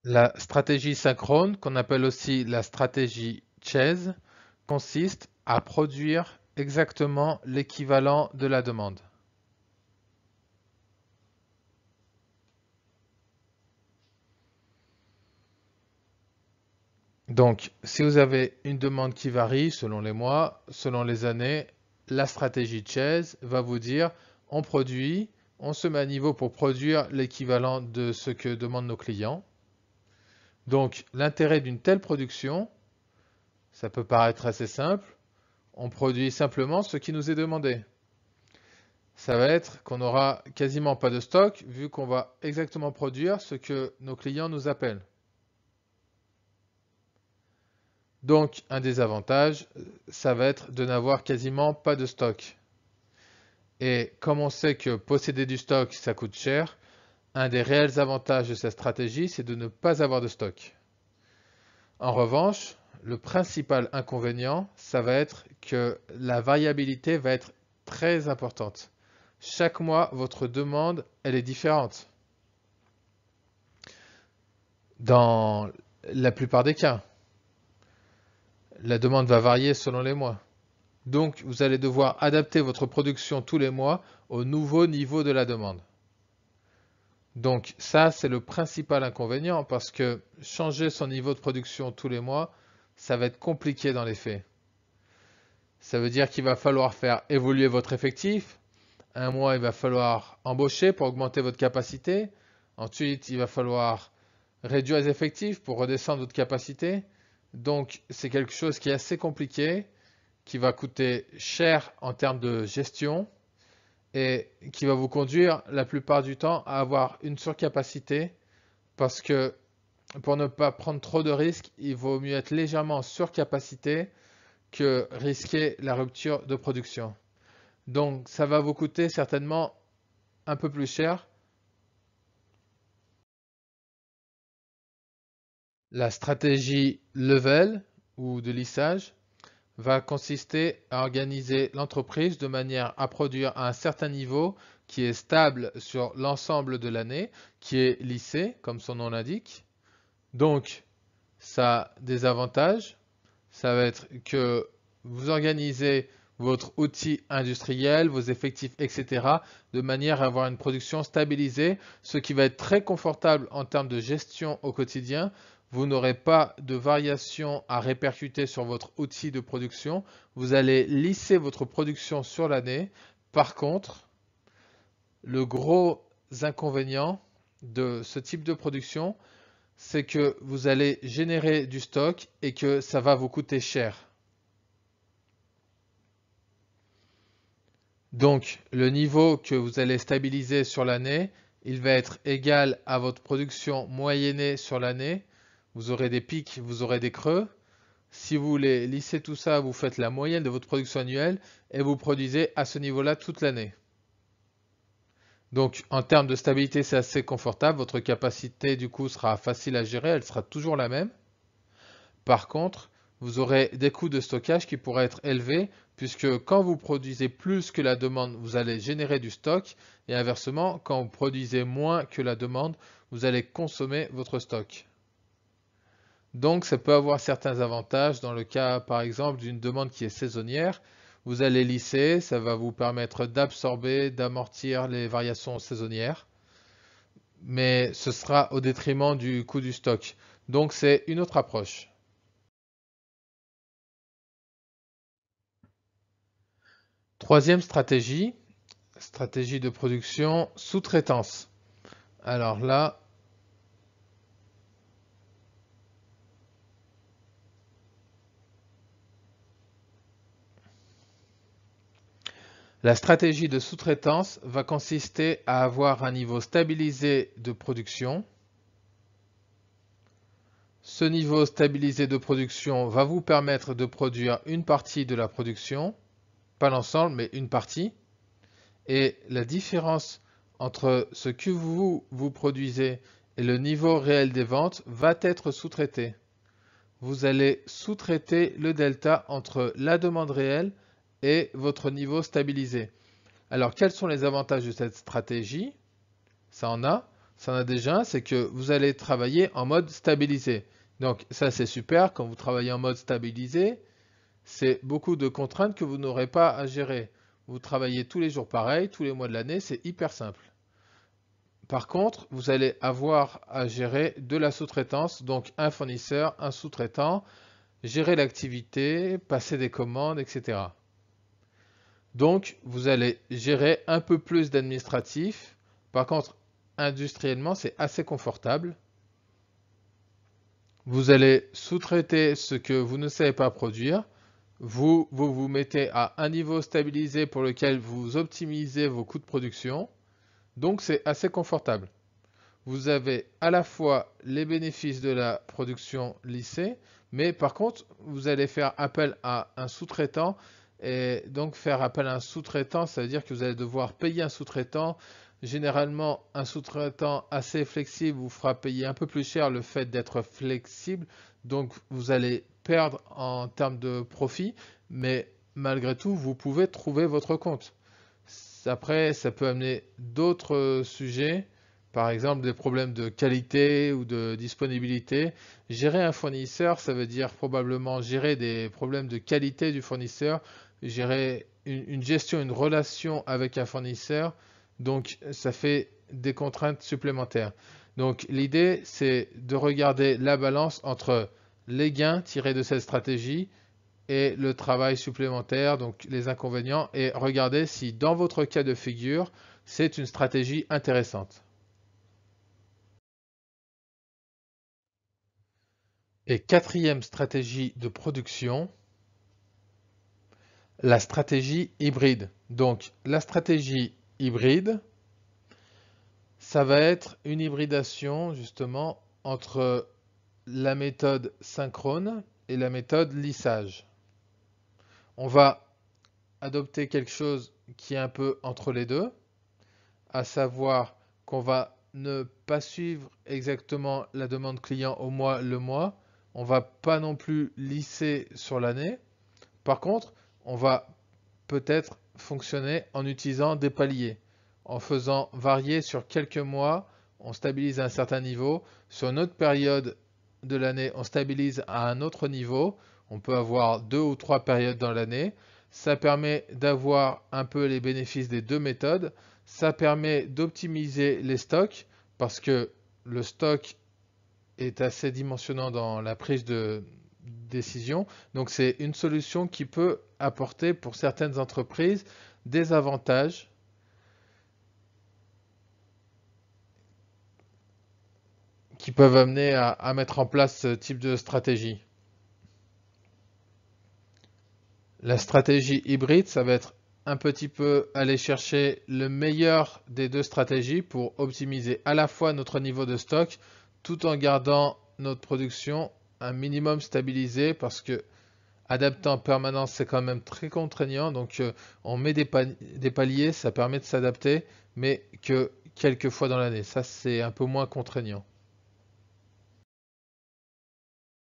La stratégie synchrone, qu'on appelle aussi la stratégie Chase, consiste à produire exactement l'équivalent de la demande. Donc, si vous avez une demande qui varie selon les mois, selon les années, la stratégie Chase va vous dire on produit, on se met à niveau pour produire l'équivalent de ce que demandent nos clients. Donc, l'intérêt d'une telle production, ça peut paraître assez simple, on produit simplement ce qui nous est demandé. Ça va être qu'on n'aura quasiment pas de stock vu qu'on va exactement produire ce que nos clients nous appellent. Donc, un des avantages, ça va être de n'avoir quasiment pas de stock. Et comme on sait que posséder du stock, ça coûte cher, un des réels avantages de cette stratégie, c'est de ne pas avoir de stock. En revanche, le principal inconvénient, ça va être que la variabilité va être très importante. Chaque mois, votre demande, elle est différente. Dans la plupart des cas, la demande va varier selon les mois. Donc, vous allez devoir adapter votre production tous les mois au nouveau niveau de la demande. Donc ça, c'est le principal inconvénient parce que changer son niveau de production tous les mois, ça va être compliqué dans les faits. Ça veut dire qu'il va falloir faire évoluer votre effectif. Un mois, il va falloir embaucher pour augmenter votre capacité. Ensuite, il va falloir réduire les effectifs pour redescendre votre capacité. Donc, c'est quelque chose qui est assez compliqué, qui va coûter cher en termes de gestion et qui va vous conduire la plupart du temps à avoir une surcapacité parce que pour ne pas prendre trop de risques, il vaut mieux être légèrement en surcapacité que risquer la rupture de production. Donc ça va vous coûter certainement un peu plus cher. La stratégie level ou de lissage va consister à organiser l'entreprise de manière à produire à un certain niveau qui est stable sur l'ensemble de l'année, qui est lissé, comme son nom l'indique. Donc, ça a des avantages. Ça va être que vous organisez votre outil industriel, vos effectifs, etc., de manière à avoir une production stabilisée, ce qui va être très confortable en termes de gestion au quotidien. Vous n'aurez pas de variation à répercuter sur votre outil de production. Vous allez lisser votre production sur l'année. Par contre, le gros inconvénient de ce type de production, c'est que vous allez générer du stock et que ça va vous coûter cher. Donc, le niveau que vous allez stabiliser sur l'année, il va être égal à votre production moyennée sur l'année. Vous aurez des pics, vous aurez des creux. Si vous voulez lisser tout ça, vous faites la moyenne de votre production annuelle et vous produisez à ce niveau-là toute l'année. Donc, en termes de stabilité, c'est assez confortable. Votre capacité, du coup, sera facile à gérer. Elle sera toujours la même. Par contre, vous aurez des coûts de stockage qui pourraient être élevés puisque quand vous produisez plus que la demande, vous allez générer du stock et inversement, quand vous produisez moins que la demande, vous allez consommer votre stock. Donc, ça peut avoir certains avantages dans le cas, par exemple, d'une demande qui est saisonnière. Vous allez lisser, ça va vous permettre d'absorber, d'amortir les variations saisonnières, mais ce sera au détriment du coût du stock. Donc, c'est une autre approche. Troisième stratégie, stratégie de production, sous-traitance. Alors là, la stratégie de sous-traitance va consister à avoir un niveau stabilisé de production. Ce niveau stabilisé de production va vous permettre de produire une partie de la production, pas l'ensemble, mais une partie. Et la différence entre ce que vous produisez et le niveau réel des ventes va être sous-traité. Vous allez sous-traiter le delta entre la demande réelle et votre niveau stabilisé. Alors, quels sont les avantages de cette stratégie? Ça en a. ça en a déjà un, c'est que vous allez travailler en mode stabilisé. Donc ça c'est super, quand vous travaillez en mode stabilisé, c'est beaucoup de contraintes que vous n'aurez pas à gérer. Vous travaillez tous les jours pareil, tous les mois de l'année, c'est hyper simple. Par contre, vous allez avoir à gérer de la sous-traitance, donc un fournisseur, un sous-traitant, gérer l'activité, passer des commandes, etc. Donc, vous allez gérer un peu plus d'administratif. Par contre, industriellement, c'est assez confortable. Vous allez sous-traiter ce que vous ne savez pas produire. Vous mettez à un niveau stabilisé pour lequel vous optimisez vos coûts de production. Donc, c'est assez confortable. Vous avez à la fois les bénéfices de la production lissée, mais par contre, vous allez faire appel à un sous-traitant. Et donc, faire appel à un sous-traitant, ça veut dire que vous allez devoir payer un sous-traitant. Généralement, un sous-traitant assez flexible vous fera payer un peu plus cher le fait d'être flexible. Donc, vous allez perdre en termes de profit, mais malgré tout, vous pouvez trouver votre compte. Après, ça peut amener d'autres sujets, par exemple des problèmes de qualité ou de disponibilité. Gérer un fournisseur, ça veut dire probablement gérer des problèmes de qualité du fournisseur, gérer une gestion, une relation avec un fournisseur. Donc, ça fait des contraintes supplémentaires. Donc, l'idée, c'est de regarder la balance entre les gains tirés de cette stratégie et le travail supplémentaire, donc les inconvénients, et regardez si dans votre cas de figure, c'est une stratégie intéressante. Et quatrième stratégie de production, la stratégie hybride. Donc la stratégie hybride, ça va être une hybridation justement entre la méthode synchrone et la méthode lissage. On va adopter quelque chose qui est un peu entre les deux, à savoir qu'on va ne pas suivre exactement la demande client au mois le mois. On va pas non plus lisser sur l'année. Par contre, on va peut-être fonctionner en utilisant des paliers. En faisant varier sur quelques mois, on stabilise à un certain niveau. Sur une autre période de l'année, on stabilise à un autre niveau. On peut avoir 2 ou 3 périodes dans l'année. Ça permet d'avoir un peu les bénéfices des deux méthodes. Ça permet d'optimiser les stocks parce que le stock est assez dimensionnant dans la prise de décision. Donc c'est une solution qui peut apporter pour certaines entreprises des avantages qui peuvent amener à mettre en place ce type de stratégie. La stratégie hybride, ça va être un petit peu aller chercher le meilleur des deux stratégies pour optimiser à la fois notre niveau de stock tout en gardant notre production un minimum stabilisé parce que adapter en permanence c'est quand même très contraignant, donc on met des paliers, ça permet de s'adapter mais que quelques fois dans l'année, ça c'est un peu moins contraignant.